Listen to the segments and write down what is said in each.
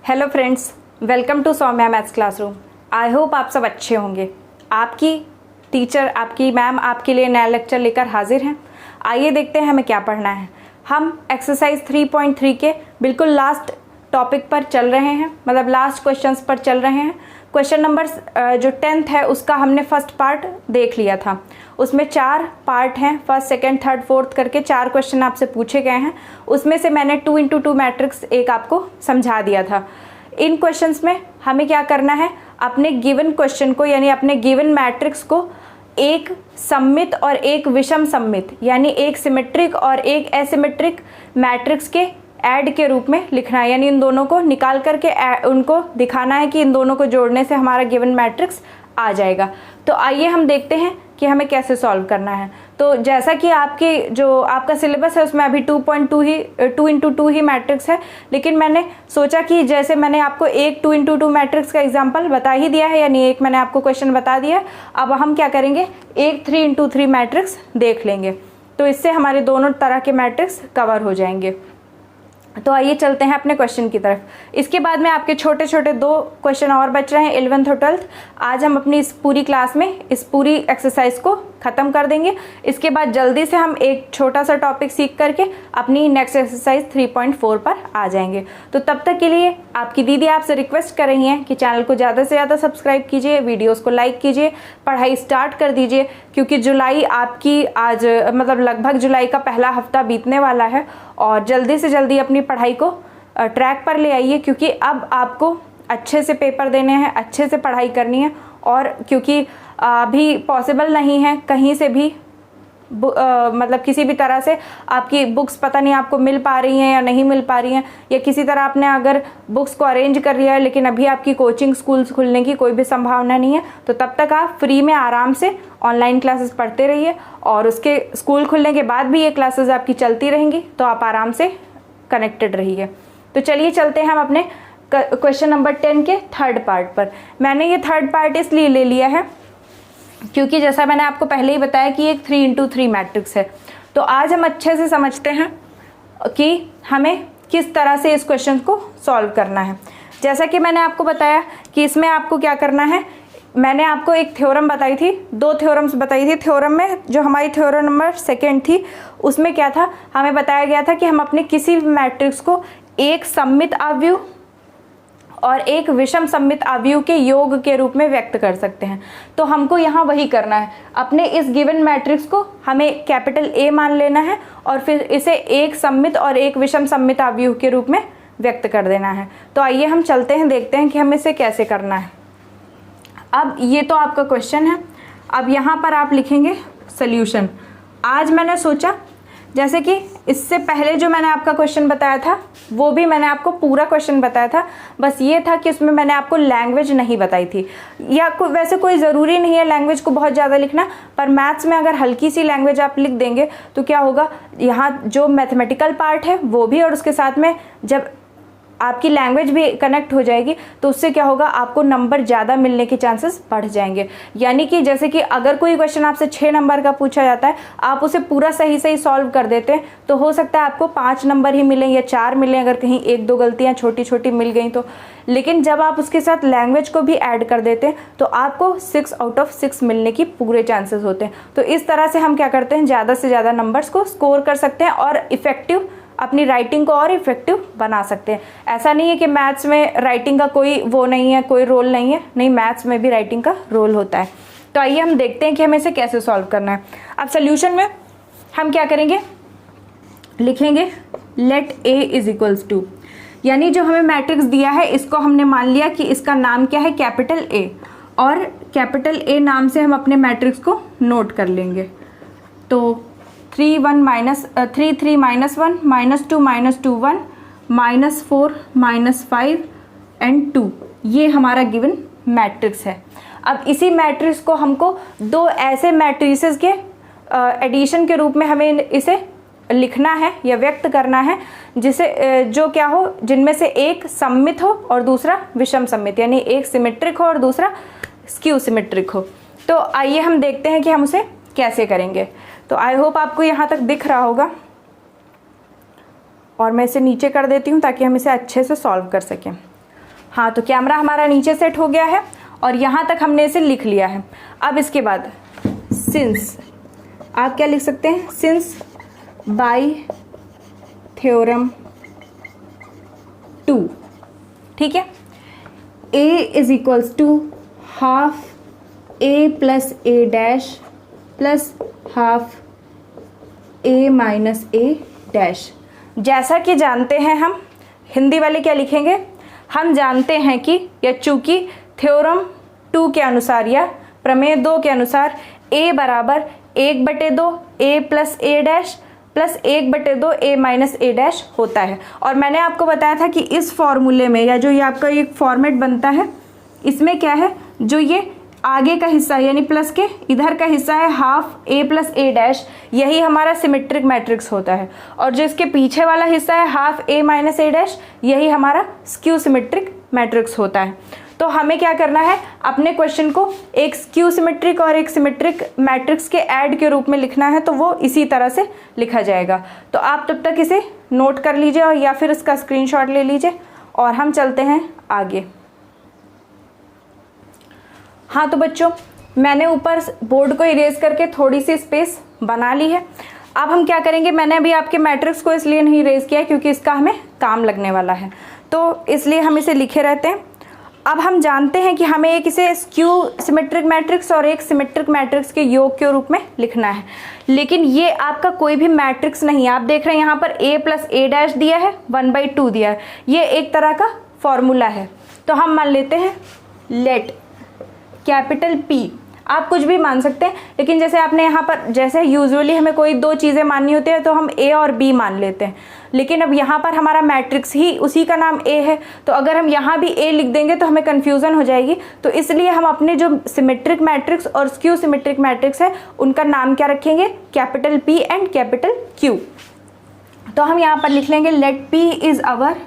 Hello friends, welcome to Saumya maths classroom. I hope आप सब अच्छे होंगे। आपकी टीचर, आपकी मैम आपके लिए नया लेक्चर लेकर हाजिर हैं। आइए देखते हैं हमें क्या पढ़ना है। हम एक्सरसाइज 3.3 के बिल्कुल लास्ट टॉपिक पर चल रहे हैं, मतलब लास्ट क्वेश्चंस पर चल रहे हैं। क्वेश्चन नंबर जो 10th है उसका हमने फर्स्ट पार्ट देख लिया था। उसमें 4 पार्ट हैं, फर्स्ट, सेकंड, थर्ड, फोर्थ करके 4 क्वेश्चन आपसे पूछे गए हैं। उसमें से मैंने 2x2 मैट्रिक्स एक आपको समझा दिया था। इन क्वेश्चंस में हमें क्या करना है, अपने गिवन क्वेश्चन को यानी अपने गिवन मैट्रिक्स को एक सममित और एक विषम सममित यानी एक सिमेट्रिक और एक एसिमेट्रिक मैट्रिक्स के ऐड के रूप में लिखना है। यानी इन दोनों को निकाल करके उनको दिखाना है कि इन दोनों को जोड़ने से हमारा गिवन मैट्रिक्स आ जाएगा। तो आइए हम देखते हैं कि हमें कैसे सॉल्व करना है। तो जैसा कि आपका सिलेबस है उसमें अभी 2x2 ही मैट्रिक्स है, लेकिन मैंने सोचा कि जैसे मैंने आपको एक 2x2 मैट्रिक्स का एग्जांपल बता ही दिया है, यानी एक मैंने आपको क्वेश्चन बता दिया है। अब हम क्या करेंगे, एक 3x3 मैट्रिक्स देख लेंगे, तो इससे हमारे दोनों तरह के मैट्रिक्स कवर हो जाएंगे। तो आइए चलते हैं अपने क्वेश्चन की तरफ। इसके बाद में आपके छोटे छोटे 2 क्वेश्चन और बच रहे हैं, 11th और 12th। आज हम अपनी इस पूरी क्लास में इस पूरी एक्सरसाइज को ख़त्म कर देंगे। इसके बाद जल्दी से हम एक छोटा सा टॉपिक सीख करके अपनी नेक्स्ट एक्सरसाइज 3.4 पर आ जाएंगे। तो तब तक के लिए आपकी दीदी आपसे रिक्वेस्ट कर रही हैं कि चैनल को ज़्यादा से ज़्यादा सब्सक्राइब कीजिए, वीडियोज़ को लाइक कीजिए, पढ़ाई स्टार्ट कर दीजिए, क्योंकि जुलाई आपकी आज मतलब लगभग जुलाई का पहला हफ्ता बीतने वाला है। और जल्दी से जल्दी अपनी पढ़ाई को ट्रैक पर ले आइए, क्योंकि अब आपको अच्छे से पेपर देने हैं, अच्छे से पढ़ाई करनी है। और क्योंकि अभी पॉसिबल नहीं है कहीं से भी मतलब किसी भी तरह से आपकी बुक्स पता नहीं आपको मिल पा रही हैं या नहीं मिल पा रही हैं, या किसी तरह आपने अगर बुक्स को अरेंज कर लिया है लेकिन अभी आपकी कोचिंग स्कूल्स खुलने की कोई भी संभावना नहीं है, तो तब तक आप फ्री में आराम से ऑनलाइन क्लासेस पढ़ते रहिए। और उसके स्कूल खुलने के बाद भी ये क्लासेस आपकी चलती रहेंगी, तो आप आराम से कनेक्टेड रहिए। तो चलिए चलते हैं हम अपने क्वेश्चन नंबर 10 के थर्ड पार्ट पर। मैंने ये थर्ड पार्ट इसलिए ले लिया है क्योंकि जैसा मैंने आपको पहले ही बताया कि एक 3x3 मैट्रिक्स है। तो आज हम अच्छे से समझते हैं कि हमें किस तरह से इस क्वेश्चन को सॉल्व करना है। जैसा कि मैंने आपको बताया कि इसमें आपको क्या करना है, मैंने आपको एक थ्योरम बताई थी, 2 थ्योरम्स बताई थी। थ्योरम में जो हमारी थ्योरम नंबर 2 थी उसमें क्या था, हमें बताया गया था कि हम अपने किसी भी मैट्रिक्स को एक सममित अवयव और एक विषम सममित अवयव के योग के रूप में व्यक्त कर सकते हैं। तो हमको यहाँ वही करना है, अपने इस गिवन मैट्रिक्स को हमें कैपिटल A मान लेना है और फिर इसे एक सममित और एक विषम सममित अवयव के रूप में व्यक्त कर देना है। तो आइए हम चलते हैं, देखते हैं कि हमें इसे कैसे करना है। अब ये तो आपका क्वेश्चन है। अब यहाँ पर आप लिखेंगे सॉल्यूशन। आज मैंने सोचा जैसे कि इससे पहले जो मैंने आपका क्वेश्चन बताया था वो भी मैंने आपको पूरा क्वेश्चन बताया था, बस ये था कि उसमें मैंने आपको लैंग्वेज नहीं बताई थी। या वैसे कोई ज़रूरी नहीं है लैंग्वेज को बहुत ज़्यादा लिखना, पर मैथ्स में अगर हल्की सी लैंग्वेज आप लिख देंगे तो क्या होगा, यहाँ जो मैथमेटिकल पार्ट है वो भी और उसके साथ में जब आपकी लैंग्वेज भी कनेक्ट हो जाएगी तो उससे क्या होगा, आपको नंबर ज़्यादा मिलने के चांसेस बढ़ जाएंगे। यानी कि जैसे कि अगर कोई क्वेश्चन आपसे 6 नंबर का पूछा जाता है, आप उसे पूरा सही सॉल्व कर देते हैं तो हो सकता है आपको 5 नंबर ही मिलें या 4 मिलें, अगर कहीं 1-2 गलतियाँ छोटी छोटी मिल गई तो। लेकिन जब आप उसके साथ लैंग्वेज को भी ऐड कर देते हैं तो आपको 6 आउट ऑफ 6 मिलने की पूरे चांसेस होते हैं। तो इस तरह से हम क्या करते हैं, ज़्यादा से ज़्यादा नंबर्स को स्कोर कर सकते हैं और इफेक्टिव अपनी राइटिंग को और इफेक्टिव बना सकते हैं। ऐसा नहीं है कि मैथ्स में राइटिंग का कोई वो नहीं है, कोई रोल नहीं है, नहीं, मैथ्स में भी राइटिंग का रोल होता है। तो आइए हम देखते हैं कि हमें इसे कैसे सॉल्व करना है। अब सोल्यूशन में हम क्या करेंगे, लिखेंगे let A is equals to, यानी जो हमें मैट्रिक्स दिया है इसको हमने मान लिया कि इसका नाम क्या है, कैपिटल A, और कैपिटल A नाम से हम अपने मैट्रिक्स को नोट कर लेंगे। तो 3 1 3 3 -1 -2 -2 1 -4 -5 एंड 2, ये हमारा गिवन मैट्रिक्स है। अब इसी मैट्रिक्स को हमको 2 ऐसे मैट्रिसेस के एडिशन के रूप में हमें इसे लिखना है या व्यक्त करना है, जिसे जो क्या हो, जिनमें से एक सममित हो और दूसरा विषम सममित, यानी एक सिमेट्रिक हो और दूसरा स्क्यू सिमेट्रिक हो। तो आइए हम देखते हैं कि हम उसे कैसे करेंगे। तो आई होप आपको यहाँ तक दिख रहा होगा और मैं इसे नीचे कर देती हूँ ताकि हम इसे अच्छे से सॉल्व कर सकें। हाँ, तो कैमरा हमारा नीचे सेट हो गया है और यहाँ तक हमने इसे लिख लिया है। अब इसके बाद सिंस, आप क्या लिख सकते हैं, सिंस बाय थ्योरम 2, ठीक है, a is equals to half a plus a dash plus half a minus a dash. जैसा कि जानते हैं हम, हिंदी वाले क्या लिखेंगे, हम जानते हैं कि या चूंकि थ्योरम 2 के अनुसार या प्रमेय 2 के अनुसार a बराबर 1/2 a plus a dash plus 1/2 a minus a dash होता है। और मैंने आपको बताया था कि इस फॉर्मूले में या जो ये आपका एक फॉर्मेट बनता है, इसमें क्या है, जो ये आगे का हिस्सा यानी प्लस के इधर का हिस्सा है half a plus a dash, यही हमारा सिमेट्रिक मैट्रिक्स होता है। और जो इसके पीछे वाला हिस्सा है half a minus a dash, यही हमारा स्क्यू सिमेट्रिक मैट्रिक्स होता है। तो हमें क्या करना है, अपने क्वेश्चन को एक स्क्यू सिमेट्रिक और एक सिमेट्रिक मैट्रिक्स के ऐड के रूप में लिखना है, तो वो इसी तरह से लिखा जाएगा। तो आप तब तक इसे नोट कर लीजिए और या फिर इसका स्क्रीनशॉट ले लीजिए और हम चलते हैं आगे। हाँ, तो बच्चों, मैंने ऊपर बोर्ड को इरेज करके थोड़ी सी स्पेस बना ली है। अब हम क्या करेंगे, मैंने अभी आपके मैट्रिक्स को इसलिए नहीं इरेज किया क्योंकि इसका हमें काम लगने वाला है, तो इसलिए हम इसे लिखे रहते हैं। अब हम जानते हैं कि हमें एक इसे स्क्यू सिमेट्रिक मैट्रिक्स और एक सिमेट्रिक मैट्रिक्स के योग के रूप में लिखना है, लेकिन ये आपका कोई भी मैट्रिक्स नहीं है। आप देख रहे हैं यहाँ पर a प्लस a डैश दिया है, 1/2 दिया है, ये एक तरह का फॉर्मूला है। तो हम मान लेते हैं लेट कैपिटल P, आप कुछ भी मान सकते हैं, लेकिन जैसे आपने यहाँ पर, जैसे यूजुअली हमें कोई 2 चीज़ें माननी होती है तो हम A और B मान लेते हैं, लेकिन अब यहाँ पर हमारा मैट्रिक्स ही उसी का नाम A है, तो अगर हम यहाँ भी A लिख देंगे तो हमें कन्फ्यूज़न हो जाएगी। तो इसलिए हम अपने जो सिमेट्रिक मैट्रिक्स और स्क्यू सिमेट्रिक मैट्रिक्स है उनका नाम क्या रखेंगे, capital P and capital Q। तो हम यहाँ पर लिख लेंगे let P is our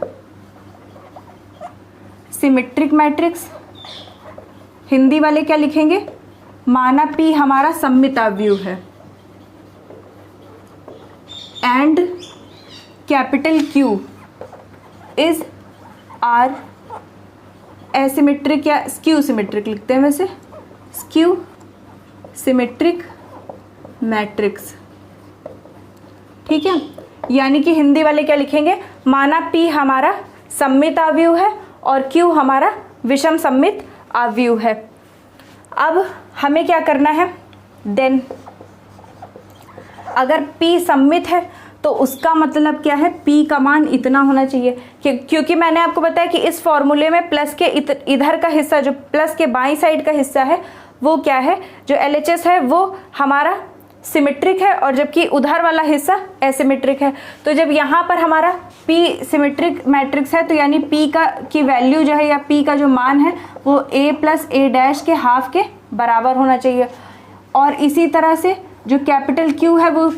symmetric matrix. Hindi वाले क्या लिखेंगे, माना P हमारा सममित अवयव है and capital Q is are asymmetric या स्क्यू सिमेट्रिक लिखते हैं, वैसे स्क्यू सिमेट्रिक मैट्रिक्स, ठीक है। यानी कि हिंदी वाले क्या लिखेंगे, माना P हमारा सममित अवयव है और Q हमारा विषम सममित अवयव है। अब हमें क्या करना है, देन अगर P सममित है तो उसका मतलब क्या है, P का मान इतना होना चाहिए, क्योंकि मैंने आपको बताया कि इस फॉर्मूले में प्लस के इधर का हिस्सा, जो प्लस के बाईं साइड का हिस्सा है वो क्या है, जो LHS है वो हमारा सिमेट्रिक है और जबकि उधर वाला हिस्सा एसिमेट्रिक है। तो जब यहाँ पर हमारा P सिमेट्रिक मैट्रिक्स है तो यानी P की वैल्यू जो है या P का जो मान है वो a प्लस a डैश के हाफ के बराबर होना चाहिए। और इसी तरह से जो कैपिटल Q है वो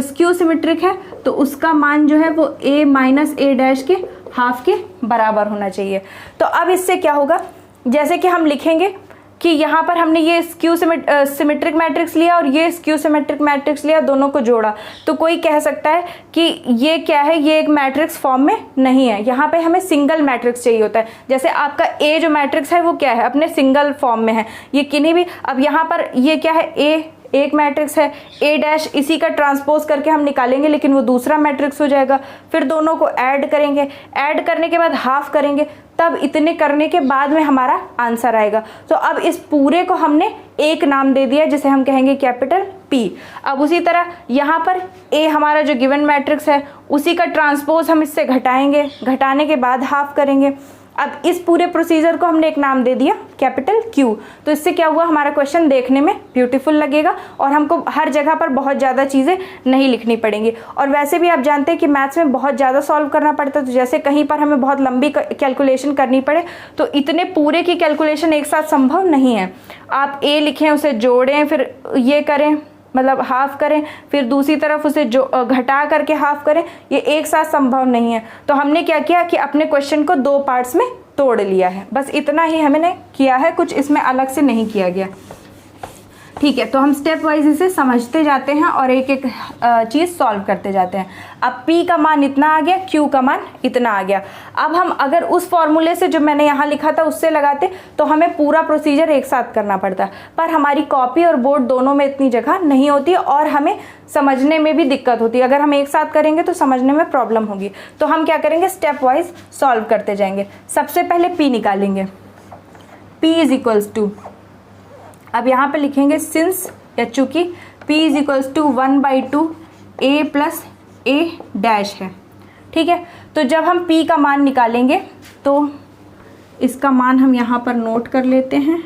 स्क्यू सिमेट्रिक है, तो उसका मान जो है वो a माइनस a डैश के हाफ के बराबर होना चाहिए। तो अब इससे क्या होगा, जैसे कि हम लिखेंगे कि यहाँ पर हमने ये स्क्यू सिमेट्रिक मैट्रिक्स लिया और ये स्क्यू सिमेट्रिक मैट्रिक्स लिया, दोनों को जोड़ा, तो कोई कह सकता है कि ये क्या है, ये एक मैट्रिक्स फॉर्म में नहीं है, यहाँ पे हमें सिंगल मैट्रिक्स चाहिए होता है। जैसे आपका A जो मैट्रिक्स है वो क्या है, अपने सिंगल फॉर्म में है, ये किन्हीं भी, अब यहाँ पर ये क्या है, A एक मैट्रिक्स है, A डैश इसी का ट्रांसपोज करके हम निकालेंगे लेकिन वो दूसरा मैट्रिक्स हो जाएगा। फिर दोनों को ऐड करेंगे, ऐड करने के बाद हाफ करेंगे, तब इतने करने के बाद में हमारा आंसर आएगा। तो अब इस पूरे को हमने एक नाम दे दिया जिसे हम कहेंगे कैपिटल P। अब उसी तरह यहाँ पर A हमारा जो गिवन मैट्रिक्स है उसी का ट्रांसपोज हम इससे घटाएंगे, घटाने के बाद हाफ करेंगे। अब इस पूरे प्रोसीजर को हमने एक नाम दे दिया कैपिटल Q। तो इससे क्या हुआ, हमारा क्वेश्चन देखने में ब्यूटीफुल लगेगा और हमको हर जगह पर बहुत ज़्यादा चीज़ें नहीं लिखनी पड़ेंगी। और वैसे भी आप जानते हैं कि मैथ्स में बहुत ज़्यादा सॉल्व करना पड़ता है, तो जैसे कहीं पर हमें बहुत लंबी कैलकुलेशन करनी पड़े तो इतने पूरे की कैलकुलेशन एक साथ संभव नहीं है। आप A लिखें, उसे जोड़ें, फिर ये करें, मतलब हाफ करें, फिर दूसरी तरफ उसे जो घटा करके हाफ करें, ये एक साथ संभव नहीं है। तो हमने क्या किया कि अपने क्वेश्चन को 2 पार्ट्स में तोड़ लिया है, बस इतना ही हमने किया है, कुछ इसमें अलग से नहीं किया गया, ठीक है, तो हम स्टेप वाइज इसे समझते जाते हैं और एक एक चीज़ सॉल्व करते जाते हैं। अब P का मान इतना आ गया, Q का मान इतना आ गया। अब हम अगर उस फॉर्मूले से जो मैंने यहाँ लिखा था उससे लगाते तो हमें पूरा प्रोसीजर एक साथ करना पड़ता, पर हमारी कॉपी और बोर्ड दोनों में इतनी जगह नहीं होती और हमें समझने में भी दिक्कत होती है। अगर हम एक साथ करेंगे तो समझने में प्रॉब्लम होगी। तो हम क्या करेंगे, स्टेप वाइज सॉल्व करते जाएंगे। सबसे पहले P निकालेंगे, P इज इक्वल्स टू, अब यहाँ पे लिखेंगे सिंस या चूंकि P is equals to 1/2 A plus A dash है। ठीक है, तो जब हम P का मान निकालेंगे तो इसका मान हम यहाँ पर नोट कर लेते हैं,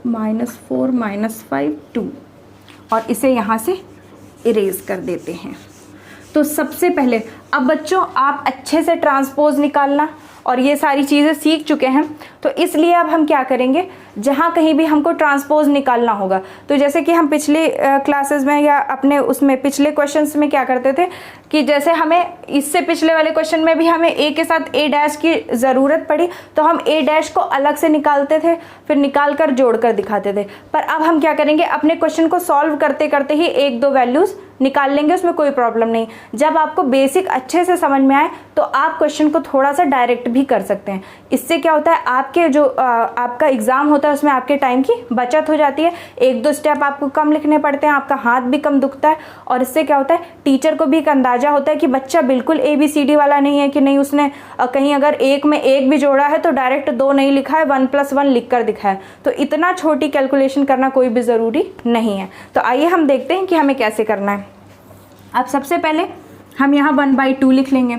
-4 -5 2, और इसे यहाँ से इरेज कर देते हैं। तो सबसे पहले अब बच्चों आप अच्छे से ट्रांसपोज निकालना और ये सारी चीज़ें सीख चुके हैं, तो इसलिए अब हम क्या करेंगे, जहाँ कहीं भी हमको ट्रांसपोज निकालना होगा, तो जैसे कि हम पिछले क्लासेस में या अपने उसमें पिछले क्वेश्चंस में क्या करते थे कि जैसे हमें इससे पिछले वाले क्वेश्चन में भी हमें A के साथ A डैश की ज़रूरत पड़ी तो हम A डैश को अलग से निकालते थे, फिर निकाल कर जोड़ कर दिखाते थे। पर अब हम क्या करेंगे, अपने क्वेश्चन को सॉल्व करते करते ही 1-2 वैल्यूज़ निकाल लेंगे, उसमें कोई प्रॉब्लम नहीं। जब आपको बेसिक अच्छे से समझ में आए तो आप क्वेश्चन को थोड़ा सा डायरेक्ट भी कर सकते हैं। इससे क्या होता है, आपके जो आपका एग्ज़ाम होता है उसमें आपके टाइम की बचत हो जाती है, 1-2 स्टेप आपको कम लिखने पड़ते हैं, आपका हाथ भी कम दुखता है, और इससे क्या होता है, टीचर को भी एक अंदाज़ा होता है कि बच्चा बिल्कुल ABCD वाला नहीं है, कि नहीं उसने कहीं अगर 1 में 1 भी जोड़ा है तो डायरेक्ट 2 नहीं लिखा है, 1+1 लिख कर दिखा है। तो इतना छोटी कैलकुलेशन करना कोई भी ज़रूरी नहीं है। तो आइए हम देखते हैं कि हमें कैसे करना है। अब सबसे पहले हम यहाँ 1/2 लिख लेंगे,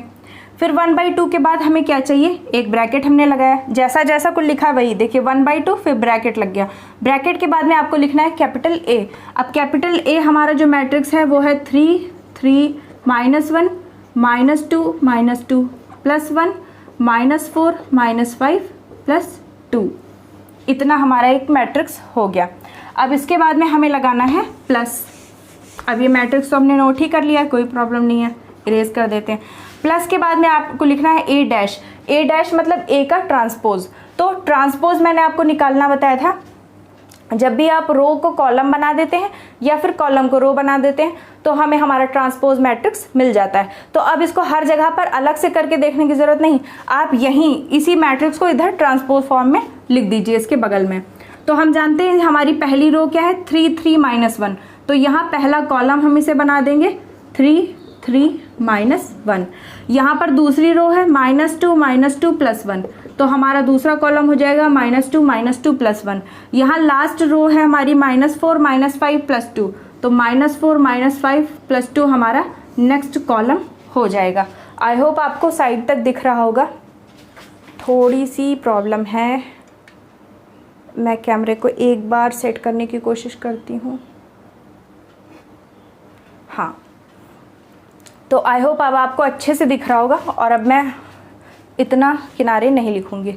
फिर 1/2 के बाद हमें क्या चाहिए, एक ब्रैकेट हमने लगाया, जैसा जैसा कुछ लिखा है वही, देखिए 1/2 फिर ब्रैकेट लग गया। ब्रैकेट के बाद में आपको लिखना है कैपिटल A। अब कैपिटल A हमारा जो मैट्रिक्स है वो है 3 3 -1 -2 -2 +1 -4 -5 +2, इतना हमारा एक मैट्रिक्स हो गया। अब इसके बाद में हमें लगाना है प्लस। अब ये मैट्रिक्स तो हमने नोट ही कर लिया, कोई प्रॉब्लम नहीं है, इरेज कर देते हैं। प्लस के बाद में आपको लिखना है A डैश। A डैश मतलब A का ट्रांसपोज। तो ट्रांसपोज मैंने आपको निकालना बताया था, जब भी आप रो को कॉलम बना देते हैं या फिर कॉलम को रो बना देते हैं तो हमें हमारा ट्रांसपोज मैट्रिक्स मिल जाता है। तो अब इसको हर जगह पर अलग से करके देखने की ज़रूरत नहीं, आप यहीं इसी मैट्रिक्स को इधर ट्रांसपोज फॉर्म में लिख दीजिए इसके बगल में। तो हम जानते हैं हमारी पहली रो क्या है, 3 3 -1, तो यहाँ पहला कॉलम हम इसे बना देंगे 3 3 -1। यहाँ पर दूसरी रो है -2 -2 +1, तो हमारा दूसरा कॉलम हो जाएगा -2 -2 +1। यहाँ लास्ट रो है हमारी -4 -5 +2, तो -4 -5 +2 हमारा नेक्स्ट कॉलम हो जाएगा। आई होप आपको साइड तक दिख रहा होगा। थोड़ी सी प्रॉब्लम है, मैं कैमरे को एक बार सेट करने की कोशिश करती हूँ। हाँ, तो आई होप अब आपको अच्छे से दिख रहा होगा और अब मैं इतना किनारे नहीं लिखूंगी।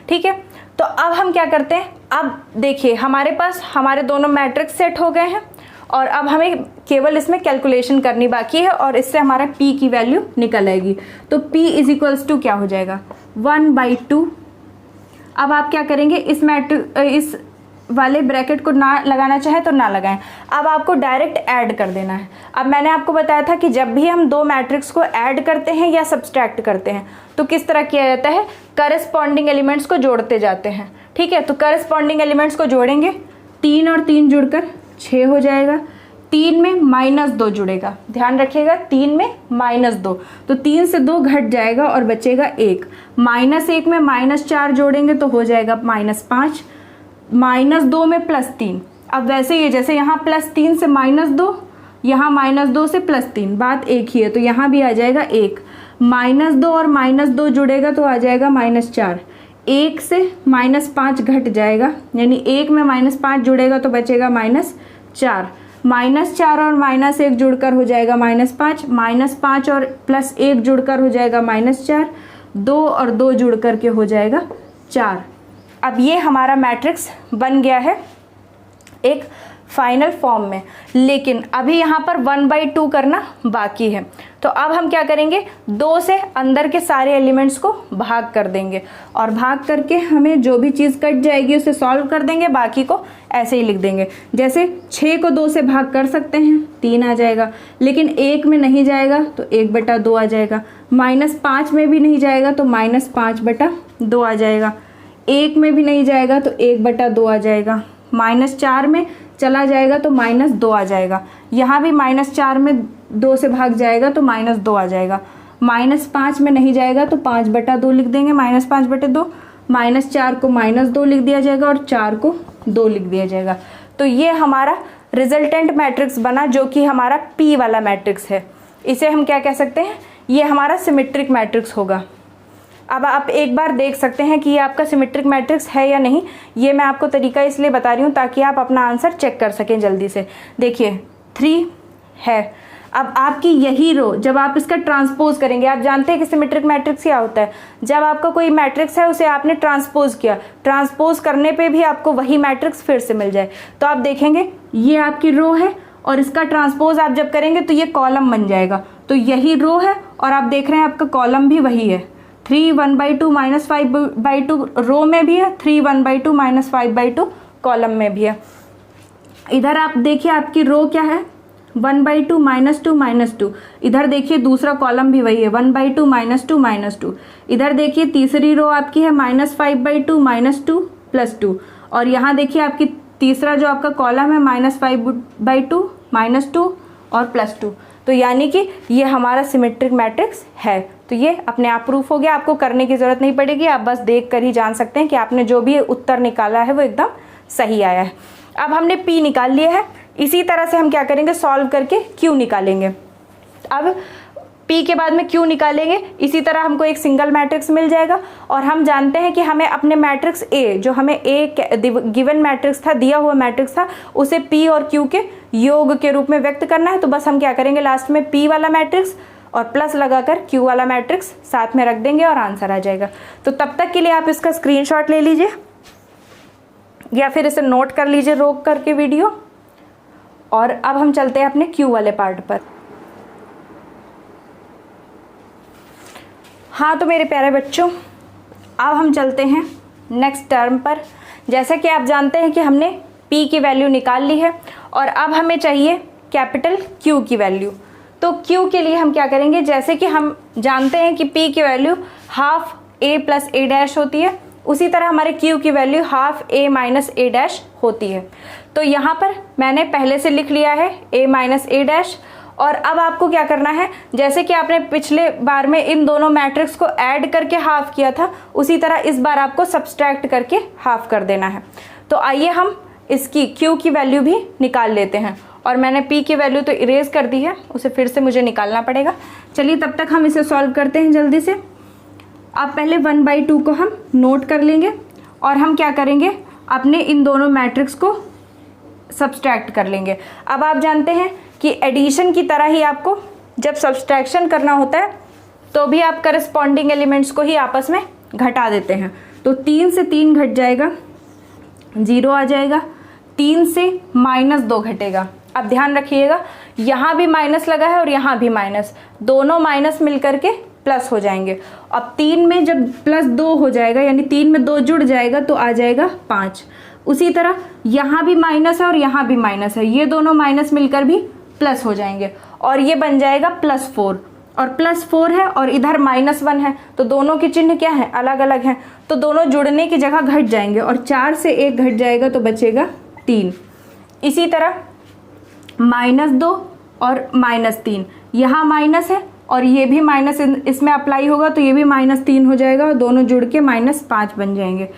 ठीक है, तो अब हम क्या करते हैं, अब देखिए हमारे पास हमारे दोनों मैट्रिक्स सेट हो गए हैं और अब हमें केवल इसमें कैलकुलेशन करनी बाकी है और इससे हमारा P की वैल्यू निकल आएगी। तो P इज इक्वल्स टू क्या हो जाएगा, 1/2। अब आप क्या करेंगे, इस वाले ब्रैकेट को ना लगाना चाहे तो ना लगाएं, अब आपको डायरेक्ट ऐड कर देना है। अब मैंने आपको बताया था कि जब भी हम दो मैट्रिक्स को ऐड करते हैं या सब्सट्रैक्ट करते हैं तो किस तरह किया जाता है, करस्पॉन्डिंग एलिमेंट्स को जोड़ते जाते हैं। ठीक है, तो करस्पॉन्डिंग एलिमेंट्स को जोड़ेंगे, 3 और 3 जुड़कर 6 हो जाएगा, 3 में -2 जुड़ेगा, ध्यान रखिएगा 3 में -2, तो 3 से 2 घट जाएगा और बचेगा 1। -1 में -4 जोड़ेंगे तो हो जाएगा -5, -2 में +3। अब वैसे ही जैसे यहाँ +3 से -2, यहाँ -2 से +3, बात एक ही है, तो यहाँ भी आ जाएगा 1। -2 और -2 जुड़ेगा तो आ जाएगा -4, 1 से -5 घट जाएगा, यानी 1 में -5 जुड़ेगा तो बचेगा -4, -4 और -1 जुड़कर हो जाएगा -5, -5 और +1 जुड़कर हो जाएगा -4, 2 और 2 जुड़कर के हो जाएगा 4। अब ये हमारा मैट्रिक्स बन गया है एक फाइनल फॉर्म में, लेकिन अभी यहाँ पर 1/2 करना बाकी है। तो अब हम क्या करेंगे, 2 से अंदर के सारे एलिमेंट्स को भाग कर देंगे और भाग करके हमें जो भी चीज़ कट जाएगी उसे सॉल्व कर देंगे, बाकी को ऐसे ही लिख देंगे। जैसे 6 को 2 से भाग कर सकते हैं, 3 आ जाएगा, लेकिन 1 में नहीं जाएगा तो 1/2 आ जाएगा, -5 में भी नहीं जाएगा तो -5/2 आ जाएगा, 1 में भी नहीं जाएगा तो 1/2 आ जाएगा, -4 में चला जाएगा तो -2 आ जाएगा, यहाँ भी -4 में 2 से भाग जाएगा तो -2 आ जाएगा, -5 में नहीं जाएगा तो 5/2 लिख देंगे, -5/2, -4 को -2 लिख दिया जाएगा और 4 को 2 लिख दिया जाएगा। तो ये हमारा रिजल्टेंट मैट्रिक्स बना, जो कि हमारा P वाला मैट्रिक्स है। इसे हम क्या कह सकते हैं, ये हमारा सिमेट्रिक मैट्रिक्स होगा। अब आप एक बार देख सकते हैं कि ये आपका सिमेट्रिक मैट्रिक्स है या नहीं। ये मैं आपको तरीका इसलिए बता रही हूँ ताकि आप अपना आंसर चेक कर सकें जल्दी से। देखिए 3 है। अब आपकी यही रो जब आप इसका ट्रांसपोज करेंगे, आप जानते हैं कि सिमेट्रिक मैट्रिक्स क्या होता है, जब आपका कोई मैट्रिक्स है उसे आपने ट्रांसपोज किया, ट्रांसपोज करने पे भी आपको वही मैट्रिक्स फिर से मिल जाए। तो आप देखेंगे ये आपकी रो है और इसका ट्रांसपोज आप जब करेंगे तो ये कॉलम बन जाएगा। तो यही रो है और आप देख रहे हैं आपका कॉलम भी वही है। 3 1/2 -5/2 रो में भी है, 3 1/2 -5/2 कॉलम में भी है। इधर आप देखिए आपकी रो क्या है, 1/2 -2 -2। इधर देखिए दूसरा कॉलम भी वही है, 1/2 -2 -2। इधर देखिए तीसरी रो आपकी है -5/2 -2 +2। और यहाँ देखिए आपकी तीसरा जो आपका कॉलम है -5/2 -2 और +2। तो यानी कि ये हमारा सिमेट्रिक मैट्रिक्स है। तो ये अपने आप प्रूफ हो गया, आपको करने की ज़रूरत नहीं पड़ेगी, आप बस देख कर ही जान सकते हैं कि आपने जो भी उत्तर निकाला है वो एकदम सही आया है। अब हमने P निकाल लिया है, इसी तरह से हम क्या करेंगे, सॉल्व करके Q निकालेंगे। अब P के बाद में Q निकालेंगे, इसी तरह हमको एक सिंगल मैट्रिक्स मिल जाएगा। और हम जानते हैं कि हमें अपने मैट्रिक्स A, जो हमें A गिवन मैट्रिक्स था, दिया हुआ मैट्रिक्स था, उसे P और Q के योग के रूप में व्यक्त करना है। तो बस हम क्या करेंगे, लास्ट में P वाला मैट्रिक्स और प्लस लगाकर Q वाला मैट्रिक्स साथ में रख देंगे और आंसर आ जाएगा। तो तब तक के लिए आप इसका स्क्रीनशॉट ले लीजिए या फिर इसे नोट कर लीजिए रोक करके वीडियो। और अब हम चलते हैं अपने Q वाले पार्ट पर। हाँ तो मेरे प्यारे बच्चों, अब हम चलते हैं नेक्स्ट टर्म पर। जैसा कि आप जानते हैं कि हमने P की वैल्यू निकाल ली है और अब हमें चाहिए कैपिटल Q की वैल्यू। तो Q के लिए हम क्या करेंगे, जैसे कि हम जानते हैं कि P की वैल्यू हाफ A + A' होती है, उसी तरह हमारे Q की वैल्यू हाफ A - A' होती है। तो यहाँ पर मैंने पहले से लिख लिया है A - A'। और अब आपको क्या करना है, जैसे कि आपने पिछले बार में इन दोनों मैट्रिक्स को ऐड करके हाफ किया था, उसी तरह इस बार आपको सब्सट्रैक्ट करके हाफ कर देना है। तो आइए हम इसकी Q की वैल्यू भी निकाल लेते हैं। और मैंने P की वैल्यू तो इरेज कर दी है, उसे फिर से मुझे निकालना पड़ेगा। चलिए तब तक हम इसे सॉल्व करते हैं जल्दी से। अब पहले 1/2 को हम नोट कर लेंगे और हम क्या करेंगे, अपने इन दोनों मैट्रिक्स को सब्सट्रैक्ट कर लेंगे। अब आप जानते हैं कि एडिशन की तरह ही आपको जब सब्सट्रैक्शन करना होता है तो भी आप करस्पॉन्डिंग एलिमेंट्स को ही आपस में घटा देते हैं। तो 3 से 3 घट जाएगा, 0 आ जाएगा। 3 से -2 घटेगा। अब ध्यान रखिएगा, यहाँ भी माइनस लगा है और यहाँ भी माइनस, दोनों माइनस मिलकर के प्लस हो जाएंगे। अब 3 में जब +2 हो जाएगा, यानी 3 में 2 जुड़ जाएगा तो आ जाएगा 5। उसी तरह यहाँ भी माइनस है और यहाँ भी माइनस है, ये दोनों माइनस मिलकर भी प्लस हो जाएंगे और ये बन जाएगा +4। और +4 है और इधर -1 है, तो दोनों के चिन्ह क्या है, अलग अलग हैं, तो दोनों जुड़ने की जगह घट जाएंगे और 4 से 1 घट जाएगा तो बचेगा 3। इसी तरह -2 और -3, यहाँ माइनस है और ये भी माइनस इसमें अप्लाई होगा तो ये भी -3 हो जाएगा और दोनों जुड़ के -5 बन जाएंगे।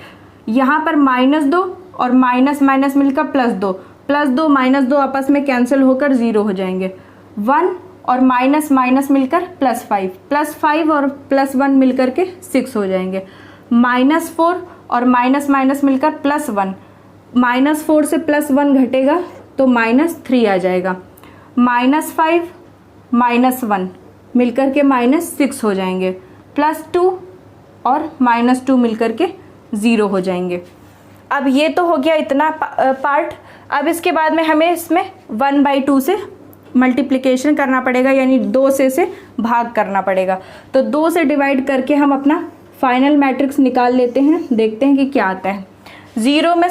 यहाँ पर -2 और माइनस माइनस मिलकर +2, +2 -2 आपस में कैंसिल होकर 0 हो जाएंगे। 1 और माइनस माइनस मिलकर +5, +5 और +1 मिलकर के 6 हो जाएंगे। -4 और माइनस माइनस मिलकर +1, -4 से +1 घटेगा तो -3 आ जाएगा। -5 -1 मिलकर के -6 हो जाएंगे। +2 और -2 मिलकर के 0 हो जाएंगे। अब ये तो हो गया इतना पार्ट। अब इसके बाद में हमें इसमें 1/2 से मल्टीप्लिकेशन करना पड़ेगा, यानी 2 से भाग करना पड़ेगा। तो 2 से डिवाइड करके हम अपना फाइनल मैट्रिक्स निकाल लेते हैं, देखते हैं कि क्या आता है। 0 में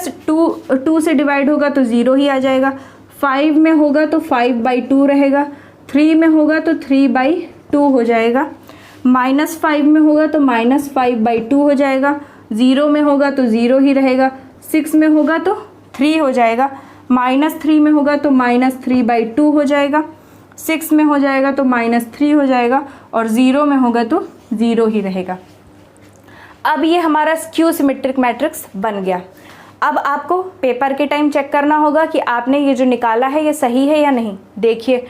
2 से डिवाइड होगा तो 0 ही आ जाएगा, 5 में होगा तो 5/2 रहेगा, 3 में होगा तो 3/2 हो जाएगा, -5 में होगा तो -5/2 हो जाएगा, 0 में होगा तो 0 ही रहेगा, 6 में होगा तो 3 हो जाएगा, -3 में होगा तो -3/2 हो जाएगा, 6 में हो जाएगा तो -3 हो जाएगा, और 0 में होगा तो 0 ही रहेगा। अब ये हमारा स्क्यू सिमेट्रिक मैट्रिक्स बन गया। अब आपको पेपर के टाइम चेक करना होगा कि आपने ये जो निकाला है ये सही है या नहीं। देखिए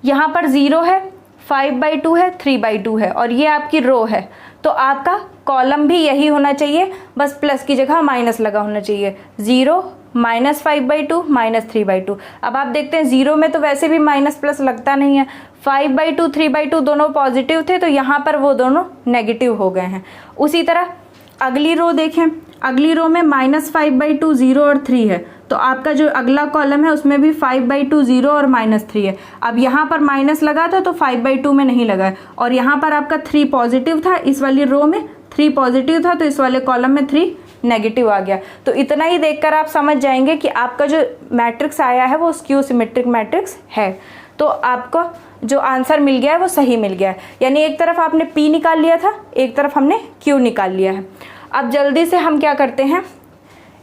यहाँ पर 0 है, 5/2 है, 3/2 है, और ये आपकी रो है, तो आपका कॉलम भी यही होना चाहिए, बस प्लस की जगह माइनस लगा होना चाहिए। 0 -5/2 -3/2। अब आप देखते हैं 0 में तो वैसे भी माइनस प्लस लगता नहीं है, 5/2 3/2 दोनों पॉजिटिव थे, तो यहाँ पर वो दोनों नेगेटिव हो गए हैं। उसी तरह अगली रो देखें, अगली रो में -5/2 0 और 3 है, तो आपका जो अगला कॉलम है उसमें भी 5/2 0 और -3 है। अब यहाँ पर माइनस लगा था तो 5/2 में नहीं लगा है, और यहाँ पर आपका 3 पॉजिटिव था, इस वाली रो में 3 पॉजिटिव था, तो इस वाले कॉलम में 3 नेगेटिव आ गया। तो इतना ही देखकर आप समझ जाएंगे कि आपका जो मैट्रिक्स आया है वो स्क्यू सिमेट्रिक मैट्रिक्स है। तो आपको जो आंसर मिल गया है वो सही मिल गया है, यानी एक तरफ आपने P निकाल लिया था, एक तरफ हमने Q निकाल लिया है। अब जल्दी से हम क्या करते हैं,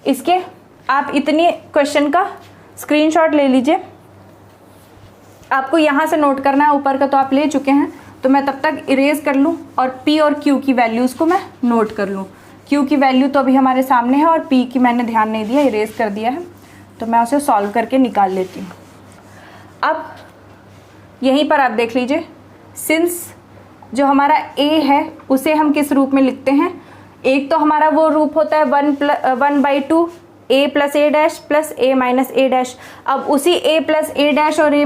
इसके आप इतनी क्वेश्चन का स्क्रीनशॉट ले लीजिए। आपको यहाँ से नोट करना है, ऊपर का तो आप ले चुके हैं, तो मैं तब तक इरेज कर लूँ और P और Q की वैल्यूज़ को मैं नोट कर लूँ। Q की वैल्यू तो अभी हमारे सामने है और P की मैंने ध्यान नहीं दिया, इरेज कर दिया है, तो मैं उसे सॉल्व करके निकाल लेती हूँ। अब यहीं पर आप देख लीजिए, सिंस जो हमारा A है उसे हम किस रूप में लिखते हैं, एक तो हमारा वो रूप होता है 1/2 a + a' + a - a'। अब उसी a + a' और a -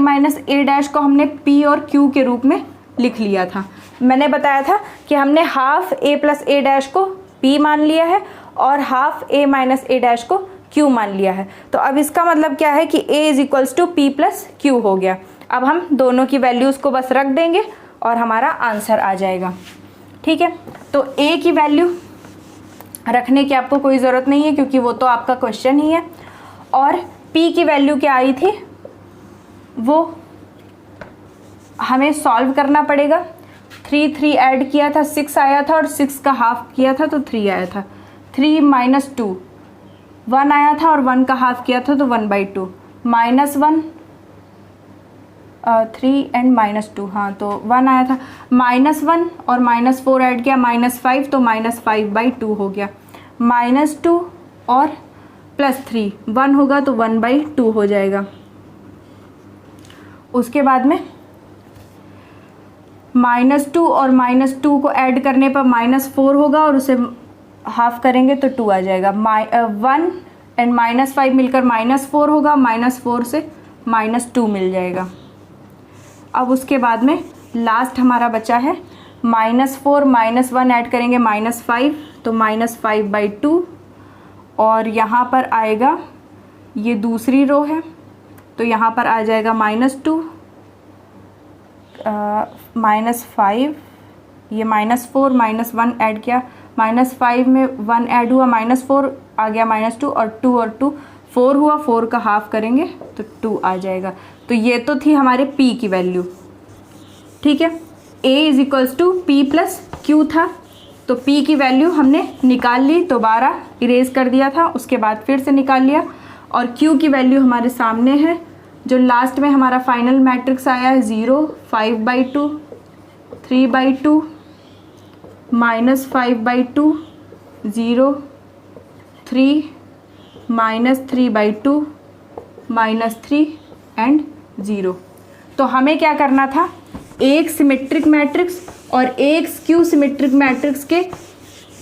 a' को हमने P और Q के रूप में लिख लिया था। मैंने बताया था कि हमने हाफ a + a' को P मान लिया है और हाफ a - a' को Q मान लिया है। तो अब इसका मतलब क्या है कि a = P + Q हो गया। अब हम दोनों की वैल्यूज़ को बस रख देंगे और हमारा आंसर आ जाएगा। ठीक है, तो a की वैल्यू रखने की आपको कोई ज़रूरत नहीं है क्योंकि वो तो आपका क्वेश्चन ही है, और P की वैल्यू क्या आई थी वो हमें सॉल्व करना पड़ेगा। 3 ऐड किया था 6 आया था, और 6 का हाफ किया था तो 3 आया था। 3 - 2 1 आया था, और 1 का हाफ किया था तो 1/2। -1 3 एंड -2, हाँ तो 1 आया था। -1 और -4 ऐड किया -5, तो -5/2 हो गया। -2 और +3 1 होगा तो 1/2 हो जाएगा। उसके बाद में -2 और -2 को ऐड करने पर -4 होगा, और उसे हाफ करेंगे तो 2 आ जाएगा। 1 एंड -5 मिलकर -4 होगा, -4 से -2 मिल जाएगा। अब उसके बाद में लास्ट हमारा बचा है -4 -1 ऐड करेंगे -5, तो -5/2, और यहाँ पर आएगा, ये दूसरी रो है तो यहाँ पर आ जाएगा -2 -5, ये -4 -1 ऐड किया, -5 में 1 ऐड हुआ, -4 आ गया, -2 और 2 4 हुआ, 4 का हाफ करेंगे तो 2 आ जाएगा। तो ये तो थी हमारे P की वैल्यू। ठीक है, A = P + Q था, तो P की वैल्यू हमने निकाल ली, दोबारा इरेज कर दिया था, उसके बाद फिर से निकाल लिया, और Q की वैल्यू हमारे सामने है। जो लास्ट में हमारा फाइनल मैट्रिक्स आया है 0 5/2 3/2 -5/2 0 3 -3/2 -3 एंड 0। तो हमें क्या करना था, एक सिमेट्रिक मैट्रिक्स और एक स्क्यू सिमेट्रिक मैट्रिक्स के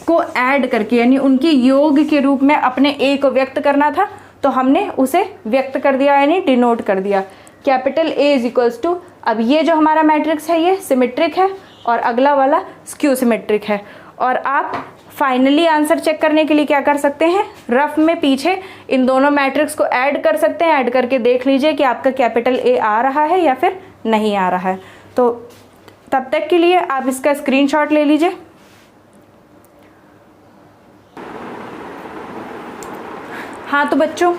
को ऐड करके, यानी उनके योग के रूप में अपने A को व्यक्त करना था, तो हमने उसे व्यक्त कर दिया, यानी डिनोट कर दिया। कैपिटल A = अब ये जो हमारा मैट्रिक्स है ये सिमेट्रिक है और अगला वाला स्क्यू सिमेट्रिक है, और आप फाइनली आंसर चेक करने के लिए क्या कर सकते हैं, रफ में पीछे इन दोनों मैट्रिक्स को ऐड कर सकते हैं। ऐड करके देख लीजिए कि आपका कैपिटल ए आ रहा है या फिर नहीं आ रहा है। तो तब तक के लिए आप इसका स्क्रीनशॉट ले लीजिए। हाँ तो बच्चों,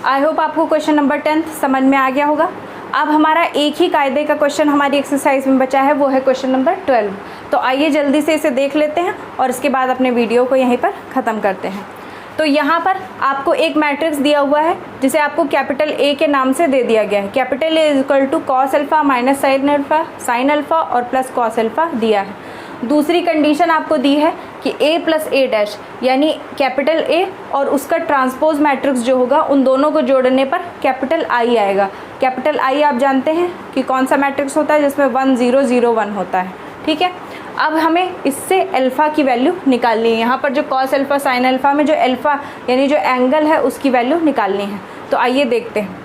आई होप आपको क्वेश्चन नंबर 10 समझ में आ गया होगा। अब हमारा एक ही कायदे का क्वेश्चन हमारी एक्सरसाइज में बचा है, वो है क्वेश्चन नंबर 12। तो आइए जल्दी से इसे देख लेते हैं और इसके बाद अपने वीडियो को यहीं पर ख़त्म करते हैं। तो यहाँ पर आपको एक मैट्रिक्स दिया हुआ है जिसे आपको कैपिटल ए के नाम से दे दिया गया है। Capital A is equal to cos alpha minus sine alpha और प्लस कॉस अल्फ़ा दिया है। दूसरी कंडीशन आपको दी है कि a प्लस ए डैश यानी कैपिटल ए और उसका ट्रांसपोज मैट्रिक्स जो होगा उन दोनों को जोड़ने पर कैपिटल आई आएगा। कैपिटल आई आप जानते हैं कि कौन सा मैट्रिक्स होता है जिसमें 1 0 0 1 होता है। ठीक है, अब हमें इससे अल्फ़ा की वैल्यू निकालनी है। यहाँ पर जो कॉस अल्फ़ा साइन अल्फ़ा में जो अल्फ़ा यानी जो एंगल है उसकी वैल्यू निकालनी है। तो आइए देखते हैं।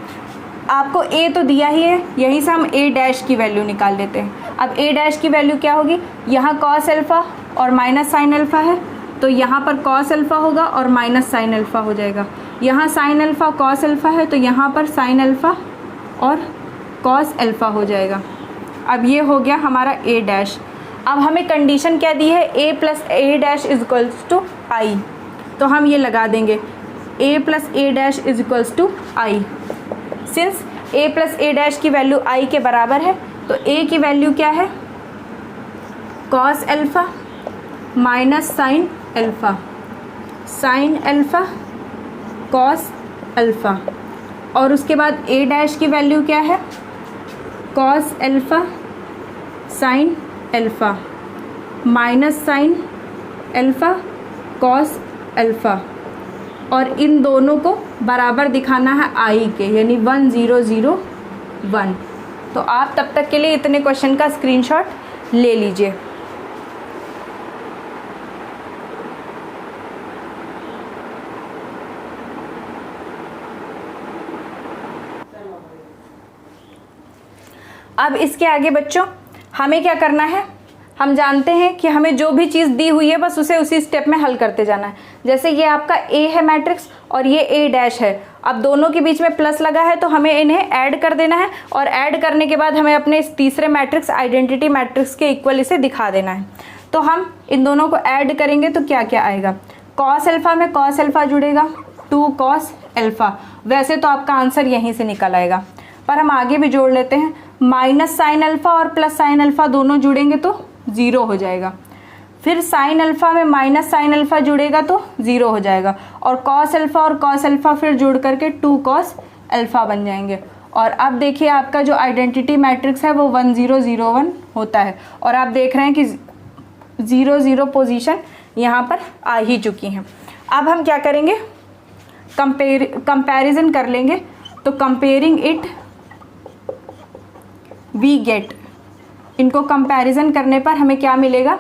आपको a तो दिया ही है, यहीं से हम a डैश की वैल्यू निकाल लेते हैं। अब a डैश की वैल्यू क्या होगी, यहाँ कॉस अल्फ़ा और माइनस साइन अल्फ़ा है तो यहाँ पर कॉस अल्फ़ा होगा और माइनस साइन अल्फ़ा हो जाएगा। यहाँ साइन अल्फ़ा कॉस अल्फ़ा है तो यहाँ पर साइन अल्फ़ा और कॉस अल्फ़ा हो जाएगा। अब ये हो गया हमारा a डैश। अब हमें कंडीशन क्या दी है, a plus A dash is equals to I. तो हम ये लगा देंगे a plus A dash is equals to I. Since a plus A dash की वैल्यू i के बराबर है तो a की वैल्यू क्या है, cos alpha minus sine alpha, sine alpha cos alpha, और उसके बाद a डैश की वैल्यू क्या है, cos alpha sine alpha minus sine alpha cos alpha, और इन दोनों को बराबर दिखाना है i के यानी 1 0 0 1। तो आप तब तक के लिए इतने क्वेश्चन का स्क्रीनशॉट ले लीजिए। अब इसके आगे बच्चों हमें क्या करना है, हम जानते हैं कि हमें जो भी चीज़ दी हुई है बस उसे उसी स्टेप में हल करते जाना है। जैसे ये आपका a है मैट्रिक्स और ये a डैश है। अब दोनों के बीच में प्लस लगा है तो हमें इन्हें ऐड कर देना है और ऐड करने के बाद हमें अपने इस तीसरे मैट्रिक्स आइडेंटिटी मैट्रिक्स के इक्वल इसे दिखा देना है। तो हम इन दोनों को ऐड करेंगे तो क्या क्या आएगा, कॉस अल्फ़ा में कॉस अल्फ़ा जुड़ेगा 2 कॉस अल्फ़ा। वैसे तो आपका आंसर यहीं से निकल आएगा पर हम आगे भी जोड़ लेते हैं। माइनस साइन अल्फ़ा और प्लस साइन अल्फ़ा दोनों जुड़ेंगे तो 0 हो जाएगा। फिर साइन अल्फ़ा में माइनस साइन अल्फ़ा जुड़ेगा तो 0 हो जाएगा, और कॉस अल्फ़ा और कॉस अल्फ़ा फिर जुड़ करके 2 कॉस अल्फ़ा बन जाएंगे। और अब देखिए आपका जो आइडेंटिटी मैट्रिक्स है वो 1 0 0 1 होता है, और आप देख रहे हैं कि 0 0 पोजीशन यहाँ पर आ ही चुकी हैं। अब हम क्या करेंगे, कंपैरिजन कर लेंगे। तो कंपेयरिंग इट वी गेट, इनको कंपैरिजन करने पर हमें क्या मिलेगा,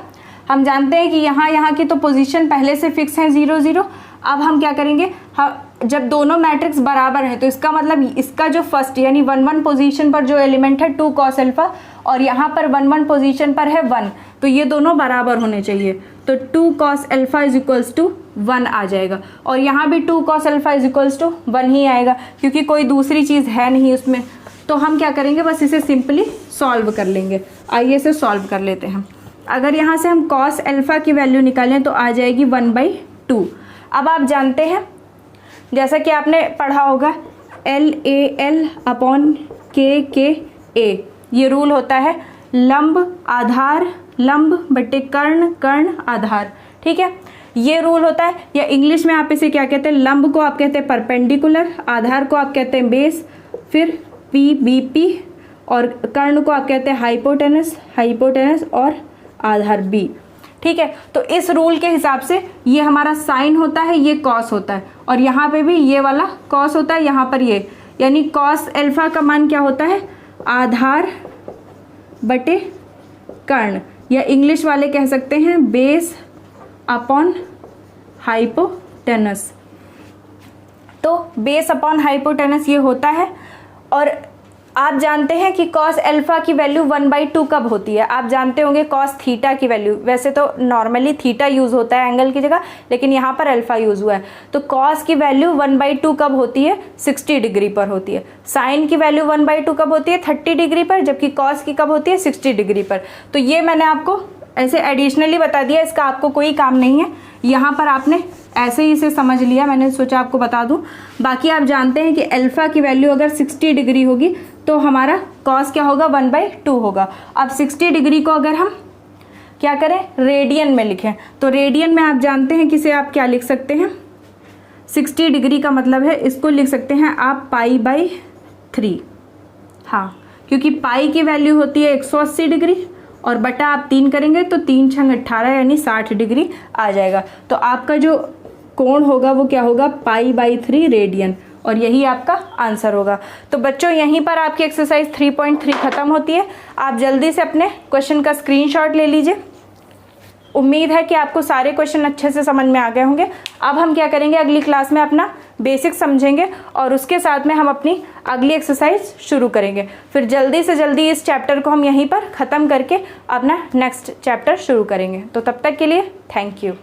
हम जानते हैं कि यहाँ की तो पोजीशन पहले से फिक्स है 0 0। अब हम क्या करेंगे, जब दोनों मैट्रिक्स बराबर है तो इसका मतलब इसका जो फर्स्ट यानी 1 1 पोजीशन पर जो एलिमेंट है 2 कॉस अल्फ़ा और यहाँ पर 1 1 पोजीशन पर है 1, तो ये दोनों बराबर होने चाहिए। तो 2 cos alpha is equals to 1 आ जाएगा, और यहाँ भी 2 cos alpha is equals to 1 ही आएगा क्योंकि कोई दूसरी चीज़ है नहीं उसमें। तो हम क्या करेंगे, बस इसे सिंपली सॉल्व कर लेंगे। आइए इसे सॉल्व कर लेते हैं। अगर यहाँ से हम कॉस अल्फ़ा की वैल्यू निकालें तो आ जाएगी 1/2। अब आप जानते हैं जैसा कि आपने पढ़ा होगा LAL/KKA, ये रूल होता है लंब आधार लंब बटे कर्ण कर्ण आधार। ठीक है, ये रूल होता है, या इंग्लिश में आप इसे क्या कहते हैं, लंब को आप कहते हैं परपेंडिकुलर, आधार को आप कहते हैं बेस, फिर PBP, और कर्ण को आप कहते हैं हाइपोटेनस और आधार B। ठीक है, तो इस रूल के हिसाब से ये हमारा साइन होता है, ये कॉस होता है, और यहाँ पे भी ये वाला कॉस होता है, यहाँ पर ये, यानी कॉस अल्फ़ा का मान क्या होता है, आधार बटे कर्ण, या इंग्लिश वाले कह सकते हैं बेस अपॉन हाइपोटेनस। तो बेस अपॉन हाइपोटेनस ये होता है। और आप जानते हैं कि cos अल्फा की वैल्यू 1/2 कब होती है? आप जानते होंगे cos थीटा की वैल्यू, वैसे तो नॉर्मली थीटा यूज़ होता है एंगल की जगह, लेकिन यहाँ पर अल्फा यूज़ हुआ है। तो cos की वैल्यू 1/2 कब होती है? 60 डिग्री पर होती है। साइन की वैल्यू 1/2 कब होती है? 30 डिग्री पर, जबकि cos की कब होती है? 60 डिग्री पर। तो ये मैंने आपको ऐसे एडिशनली बता दिया, इसका आपको कोई काम नहीं है, यहाँ पर आपने ऐसे ही इसे समझ लिया, मैंने सोचा आपको बता दूं। बाकी आप जानते हैं कि अल्फा की वैल्यू अगर 60 डिग्री होगी तो हमारा cos क्या होगा? 1/2 होगा। अब 60 डिग्री को अगर हम क्या करें? रेडियन में लिखें, तो रेडियन में आप जानते हैं कि इसे आप क्या लिख सकते हैं? 60 डिग्री का मतलब है, इसको लिख सकते हैं आप π/3। हाँ, क्योंकि पाई की वैल्यू होती है 180 डिग्री और बटा आप 3 करेंगे तो 3 × 18 यानी 60 डिग्री आ जाएगा। तो आपका जो कोण होगा वो क्या होगा? π/3 रेडियन, और यही आपका आंसर होगा। तो बच्चों यहीं पर आपकी एक्सरसाइज 3.3 खत्म होती है। आप जल्दी से अपने क्वेश्चन का स्क्रीनशॉट ले लीजिए। उम्मीद है कि आपको सारे क्वेश्चन अच्छे से समझ में आ गए होंगे। अब हम क्या करेंगे? अगली क्लास में अपना बेसिक समझेंगे और उसके साथ में हम अपनी अगली एक्सरसाइज शुरू करेंगे। फिर जल्दी से जल्दी इस चैप्टर को हम यहीं पर ख़त्म करके अपना नेक्स्ट चैप्टर शुरू करेंगे। तो तब तक के लिए थैंक यू।